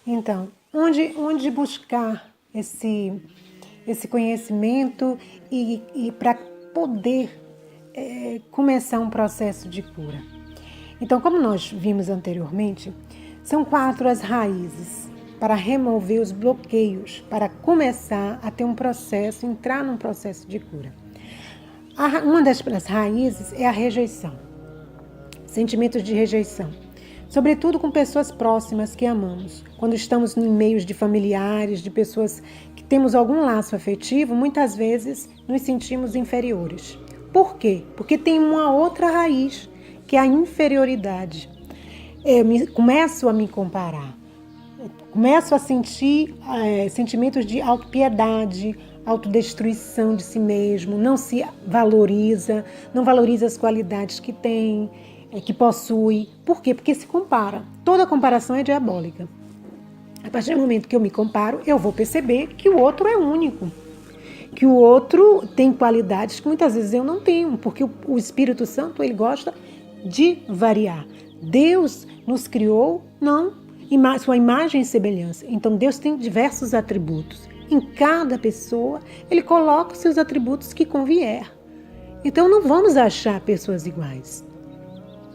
Então, onde buscar esse conhecimento e para poder começar um processo de cura? Então, como nós vimos anteriormente, são 4 as raízes para remover os bloqueios, para começar a ter um processo, entrar num processo de cura. Uma das raízes é a rejeição, sentimentos de rejeição, sobretudo com pessoas próximas que amamos. Quando estamos em meios de familiares, de pessoas que temos algum laço afetivo, muitas vezes nos sentimos inferiores. Por quê? Porque tem uma outra raiz, que é a inferioridade. Começo a me comparar, começo a sentir sentimentos de autopiedade, autodestruição de si mesmo, não se valoriza, não valoriza as qualidades que tem, que possui. Por quê? Porque se compara. Toda comparação é diabólica. A partir do momento que eu me comparo, eu vou perceber que o outro é único, que o outro tem qualidades que muitas vezes eu não tenho, porque o Espírito Santo, ele gosta de variar. Deus nos criou, sua imagem e semelhança. Então Deus tem diversos atributos. Em cada pessoa, ele coloca os seus atributos que convier. Então não vamos achar pessoas iguais.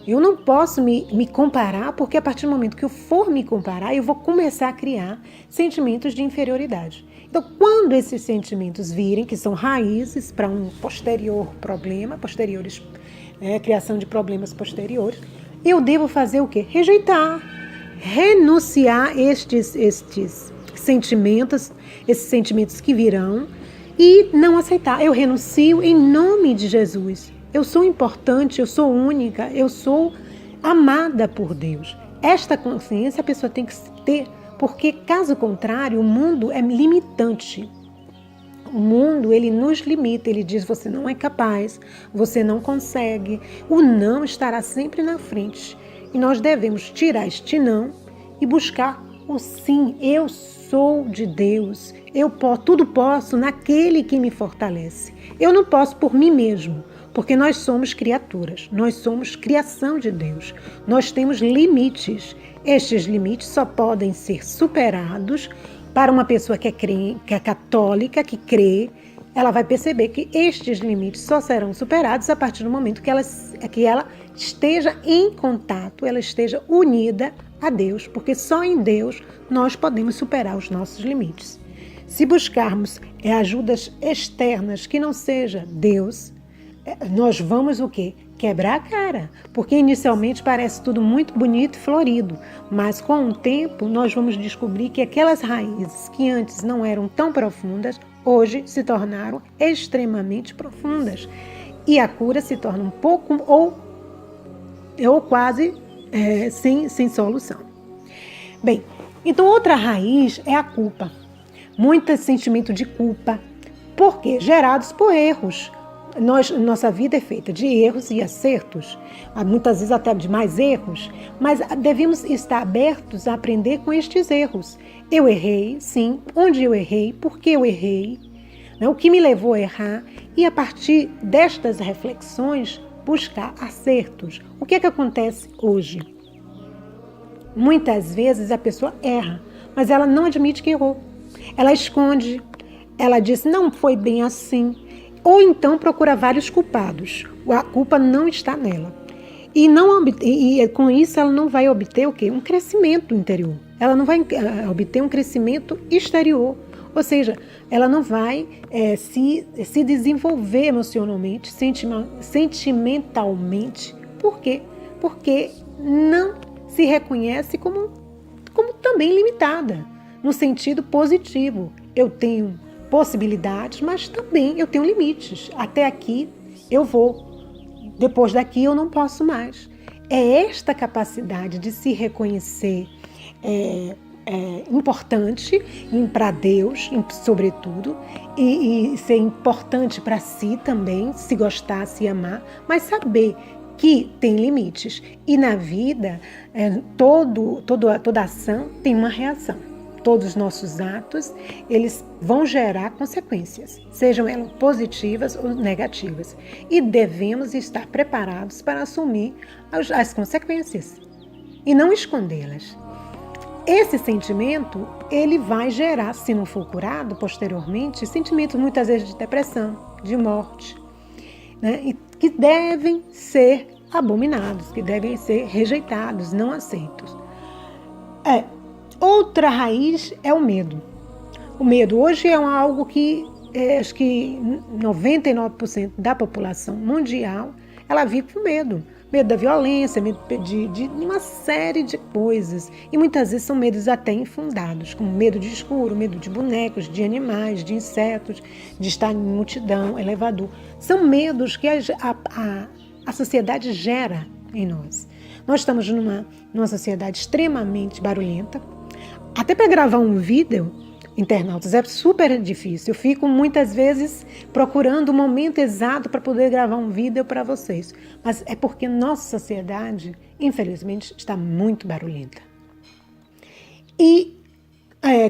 Eu não posso me comparar, porque a partir do momento que eu for me comparar, eu vou começar a criar sentimentos de inferioridade. Então, quando esses sentimentos virem, que são raízes para um posterior problema, criação de problemas posteriores, eu devo fazer o quê? Rejeitar, renunciar estes sentimentos, esses sentimentos que virão, e não aceitar. Eu renuncio em nome de Jesus. Eu sou importante, eu sou única, eu sou amada por Deus. Esta consciência a pessoa tem que ter, porque caso contrário, o mundo é limitante. O mundo, ele nos limita, ele diz, você não é capaz, você não consegue. O não estará sempre na frente. E nós devemos tirar este não e buscar o sim. Eu sou de Deus, tudo posso naquele que me fortalece. Eu não posso por mim mesmo, porque nós somos criaturas, nós somos criação de Deus. Nós temos limites. Estes limites só podem ser superados para uma pessoa que é católica, que crê. Ela vai perceber que estes limites só serão superados a partir do momento que ela esteja em contato, ela esteja unida a Deus, porque só em Deus nós podemos superar os nossos limites. Se buscarmos ajudas externas que não seja Deus, nós vamos o quê? Quebrar a cara, porque inicialmente parece tudo muito bonito e florido, mas com o tempo nós vamos descobrir que aquelas raízes que antes não eram tão profundas, hoje se tornaram extremamente profundas. E a cura se torna um pouco ou quase sem solução. Bem, então outra raiz é a culpa. Muito sentimento de culpa. Por quê? Gerados por erros. Nossa vida é feita de erros e acertos, muitas vezes até de mais erros, mas devemos estar abertos a aprender com estes erros. Eu errei, sim. Onde eu errei? Por que eu errei? O que me levou a errar? E a partir destas reflexões, buscar acertos. O que é que acontece hoje? Muitas vezes a pessoa erra, mas ela não admite que errou. Ela esconde, ela diz, não foi bem assim. Ou então procura vários culpados. A culpa não está nela. E com isso ela não vai obter o quê? Um crescimento interior. Ela não vai obter um crescimento exterior. Ou seja, ela não vai se desenvolver emocionalmente, sentimentalmente. Por quê? Porque não se reconhece como também limitada, no sentido positivo. Eu tenho possibilidades, mas também eu tenho limites. Até aqui eu vou, depois daqui eu não posso mais. É esta capacidade de se reconhecer importante para Deus, sobretudo, e ser importante para si também, se gostar, se amar, mas saber que tem limites. E na vida, toda ação tem uma reação. Todos os nossos atos, eles vão gerar consequências, sejam elas positivas ou negativas. E devemos estar preparados para assumir as consequências e não escondê-las. esse sentimento, ele vai gerar, se não for curado posteriormente, sentimentos muitas vezes de depressão, de morte, né? E que devem ser abominados, que devem ser rejeitados, não aceitos. Outra raiz é o medo. O medo hoje é algo que acho que 99% da população mundial, ela vive com medo. Medo da violência, medo de uma série de coisas. E muitas vezes são medos até infundados, como medo de escuro, medo de bonecos, de animais, de insetos, de estar em multidão, elevador. São medos que a sociedade gera em nós. Nós estamos numa sociedade extremamente barulhenta. Até para gravar um vídeo, internautas, é super difícil. Eu fico muitas vezes procurando o momento exato para poder gravar um vídeo para vocês. Mas é porque nossa sociedade, infelizmente, está muito barulhenta. E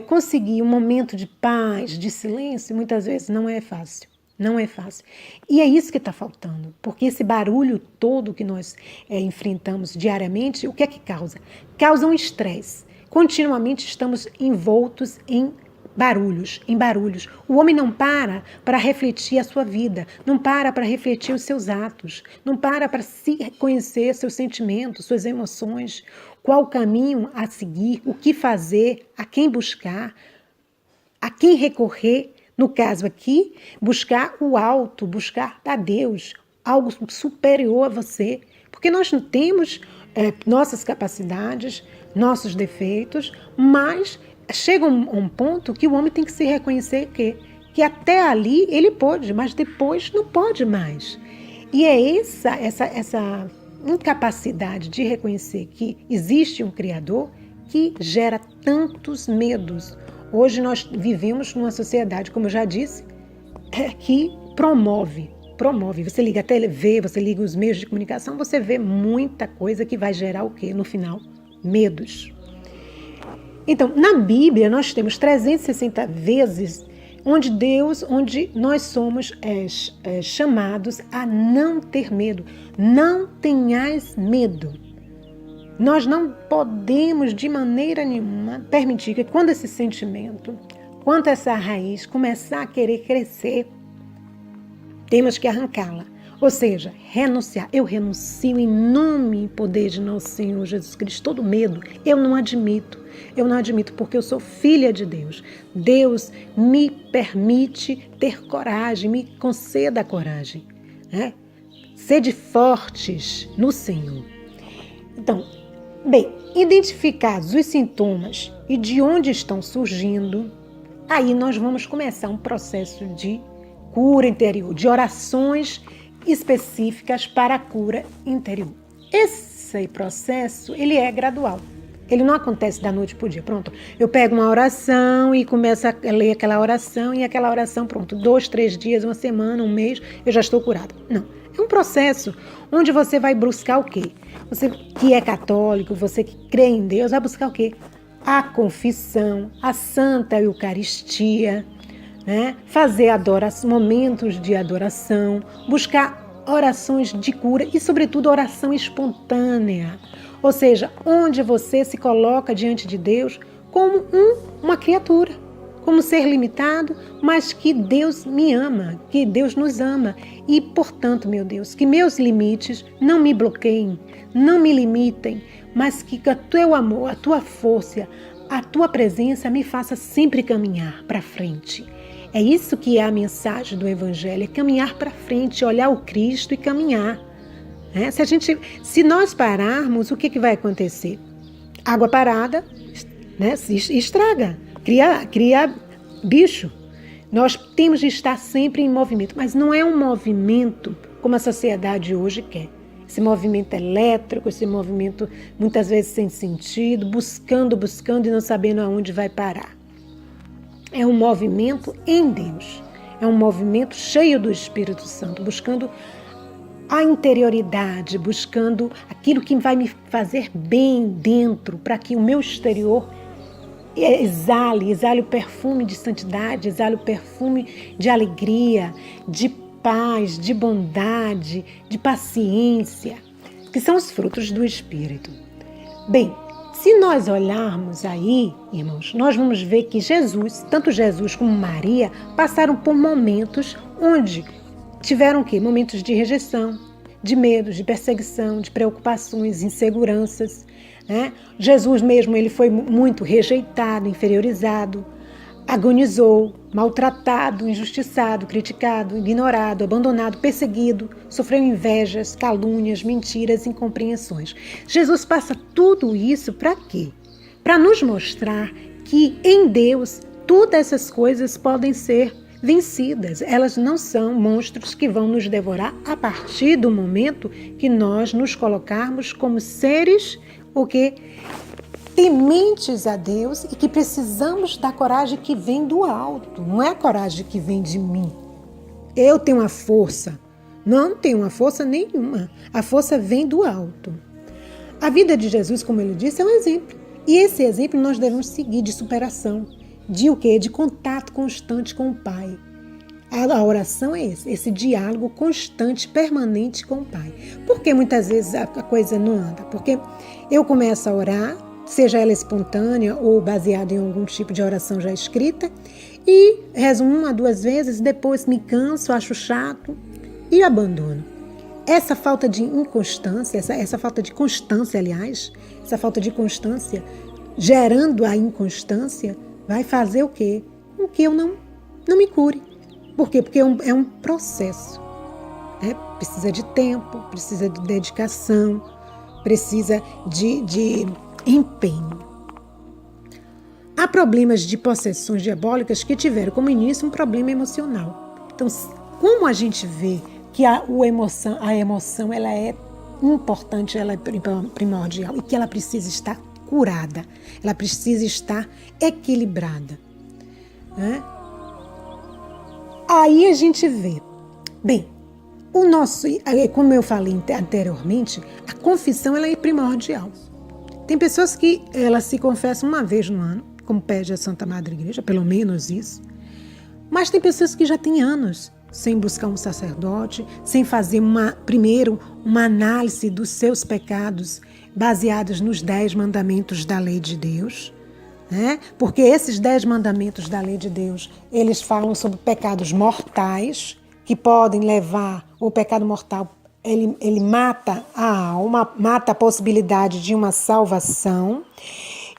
conseguir um momento de paz, de silêncio, muitas vezes não é fácil. Não é fácil. E é isso que está faltando. Porque esse barulho todo que nós enfrentamos diariamente, o que é que causa? Causa um estresse. Continuamente estamos envoltos em barulhos. O homem não para refletir a sua vida, não para refletir os seus atos, não para se conhecer seus sentimentos, suas emoções, qual o caminho a seguir, o que fazer, a quem buscar, a quem recorrer. No caso aqui, buscar o alto, buscar a Deus, algo superior a você, porque nós não temos nossas capacidades, nossos defeitos, mas chega um ponto que o homem tem que se reconhecer que até ali ele pode, mas depois não pode mais. E é essa incapacidade de reconhecer que existe um Criador que gera tantos medos. Hoje nós vivemos numa sociedade, como eu já disse, que promove. Você liga a TV, você liga os meios de comunicação, você vê muita coisa que vai gerar o quê? No final, medos. Então, na Bíblia, nós temos 360 vezes onde nós somos chamados a não ter medo. Não tenhais medo. Nós não podemos, de maneira nenhuma, permitir que quando esse sentimento, quando essa raiz começar a querer crescer, temos que arrancá-la. Ou seja, renunciar. Eu renuncio em nome e poder de nosso Senhor Jesus Cristo. Todo medo, eu não admito porque eu sou filha de Deus. Deus me permite ter coragem, me conceda a coragem. Né? Sede fortes no Senhor. Então, bem, identificados os sintomas e de onde estão surgindo, aí nós vamos começar um processo de cura interior, de orações específicas para a cura interior. Esse processo, ele é gradual. Ele não acontece da noite para o dia. Pronto, eu pego uma oração e começo a ler aquela oração e aquela oração, pronto, 2, 3 dias, uma semana, um mês, eu já estou curada. Não, é um processo onde você vai buscar o quê? Você que é católico, você que crê em Deus, vai buscar o quê? A confissão, a Santa Eucaristia, né? Fazer momentos de adoração, buscar orações de cura e, sobretudo, oração espontânea. Ou seja, onde você se coloca diante de Deus como uma criatura, como ser limitado, mas que Deus me ama, que Deus nos ama. E, portanto, meu Deus, que meus limites não me bloqueiem, não me limitem, mas que o teu amor, a tua força, a tua presença me faça sempre caminhar para frente. É isso que é a mensagem do Evangelho, é caminhar para frente, olhar o Cristo e caminhar. Se nós pararmos, o que vai acontecer? Água parada, né, se estraga, cria bicho. Nós temos de estar sempre em movimento, mas não é um movimento como a sociedade hoje quer. Esse movimento elétrico, esse movimento muitas vezes sem sentido, buscando e não sabendo aonde vai parar. É um movimento em Deus, é um movimento cheio do Espírito Santo, buscando a interioridade, buscando aquilo que vai me fazer bem dentro, para que o meu exterior exale o perfume de santidade, exale o perfume de alegria, de paz, de bondade, de paciência, que são os frutos do Espírito. Bem, Se nós olharmos aí, irmãos, nós vamos ver que Jesus, tanto Jesus como Maria, passaram por momentos onde tiveram o quê? Momentos de rejeição, de medo, de perseguição, de preocupações, inseguranças, né? Jesus mesmo, ele foi muito rejeitado, inferiorizado, agonizou, maltratado, injustiçado, criticado, ignorado, abandonado, perseguido, sofreu invejas, calúnias, mentiras, incompreensões. Jesus passa tudo isso para quê? Para nos mostrar que em Deus todas essas coisas podem ser vencidas. Elas não são monstros que vão nos devorar a partir do momento que nós nos colocarmos como seres o que tementes a Deus e que precisamos da coragem que vem do alto. Não é a coragem que vem de mim. Eu tenho uma força. Não tenho uma força nenhuma. A força vem do alto. A vida de Jesus, como ele disse, é um exemplo. E esse exemplo nós devemos seguir de superação. De o quê? De contato constante com o Pai. A oração é esse diálogo constante, permanente com o Pai. Por que muitas vezes a coisa não anda? Porque eu começo a orar, seja ela espontânea ou baseada em algum tipo de oração já escrita, e rezo 1 a 2 vezes, depois me canso, acho chato e abandono. Essa falta de inconstância, essa falta de constância, aliás, essa falta de constância gerando a inconstância, vai fazer o quê? Com que eu não me cure. Por quê? Porque é um processo. Né? Precisa de tempo, precisa de dedicação, precisa de empenho. Há problemas de possessões diabólicas que tiveram como início um problema emocional. Então, como a gente vê que a emoção ela é importante, ela é primordial e que ela precisa estar curada, ela precisa estar equilibrada. Né? Aí a gente vê, bem, como eu falei anteriormente, a confissão ela é primordial. Tem pessoas que elas se confessam uma vez no ano, como pede a Santa Madre Igreja, pelo menos isso. Mas tem pessoas que já têm anos sem buscar um sacerdote, sem fazer primeiro uma análise dos seus pecados baseados nos 10 mandamentos da lei de Deus. Né? Porque esses 10 mandamentos da lei de Deus, eles falam sobre pecados mortais, que podem levar o pecado mortal. Ele mata a alma, mata a possibilidade de uma salvação.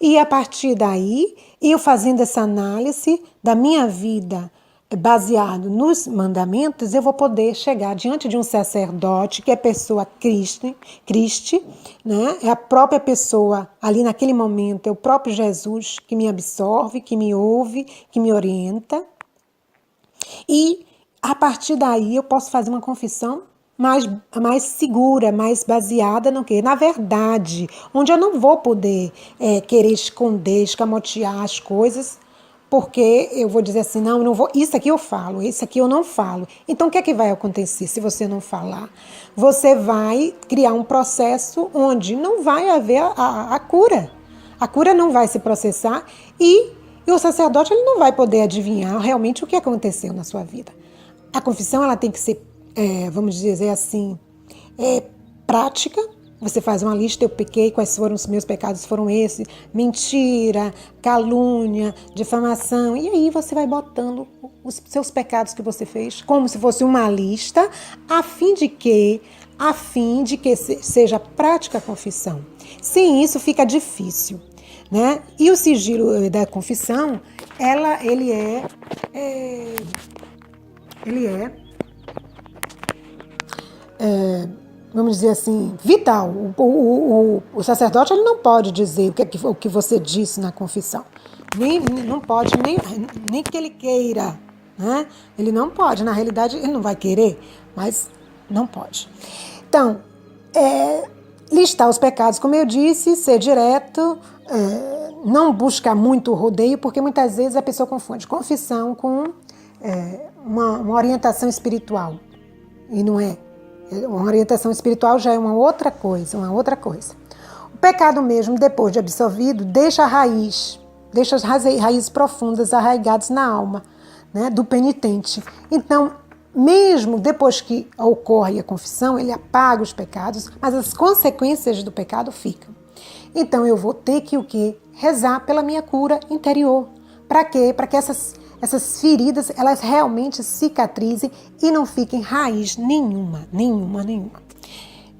E a partir daí, eu fazendo essa análise da minha vida baseado nos mandamentos, eu vou poder chegar diante de um sacerdote, que é pessoa Cristo, né? É a própria pessoa, ali naquele momento, é o próprio Jesus que me absorve, que me ouve, que me orienta. E a partir daí eu posso fazer uma confissão mais segura, mais baseada no quê? Na verdade, onde eu não vou poder querer esconder, escamotear as coisas, porque eu vou dizer assim, não vou, isso aqui eu falo, isso aqui eu não falo. Então o que é que vai acontecer se você não falar? Você vai criar um processo onde não vai haver a cura. A cura não vai se processar e o sacerdote ele não vai poder adivinhar realmente o que aconteceu na sua vida. A confissão ela tem que ser, vamos dizer assim, prática. Você faz uma lista, eu pequei, quais foram os meus pecados, foram esses, mentira, calúnia, difamação, e aí você vai botando os seus pecados que você fez, como se fosse uma lista, a fim de que seja prática a confissão. Sem isso fica difícil, né? E o sigilo da confissão, ele é vamos dizer assim, vital. O sacerdote ele não pode dizer o que você disse na confissão. Não pode, nem que ele queira. Né? Ele não pode, na realidade ele não vai querer, mas não pode. Então, listar os pecados, como eu disse, ser direto, não buscar muito rodeio, porque muitas vezes a pessoa confunde confissão com uma orientação espiritual. E não é. Uma orientação espiritual já é uma outra coisa. O pecado mesmo, depois de absolvido, deixa as raízes profundas arraigadas na alma, né, do penitente. Então, mesmo depois que ocorre a confissão, ele apaga os pecados, mas as consequências do pecado ficam. Então eu vou ter que o quê? Rezar pela minha cura interior. Para quê? Para que essas feridas, elas realmente cicatrizem e não fiquem raiz nenhuma.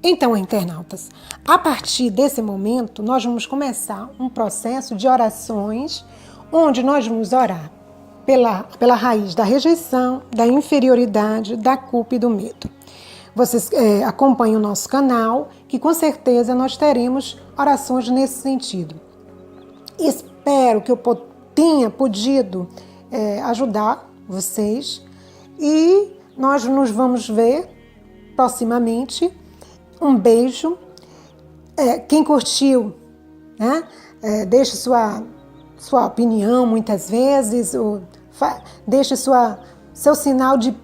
Então, internautas, a partir desse momento, nós vamos começar um processo de orações, onde nós vamos orar pela raiz da rejeição, da inferioridade, da culpa e do medo. Vocês acompanhem o nosso canal, que com certeza nós teremos orações nesse sentido. Espero que eu tenha podido ajudar vocês e nós nos vamos ver proximamente. Um beijo. Quem curtiu, né? Deixe sua opinião muitas vezes, ou deixe seu sinal de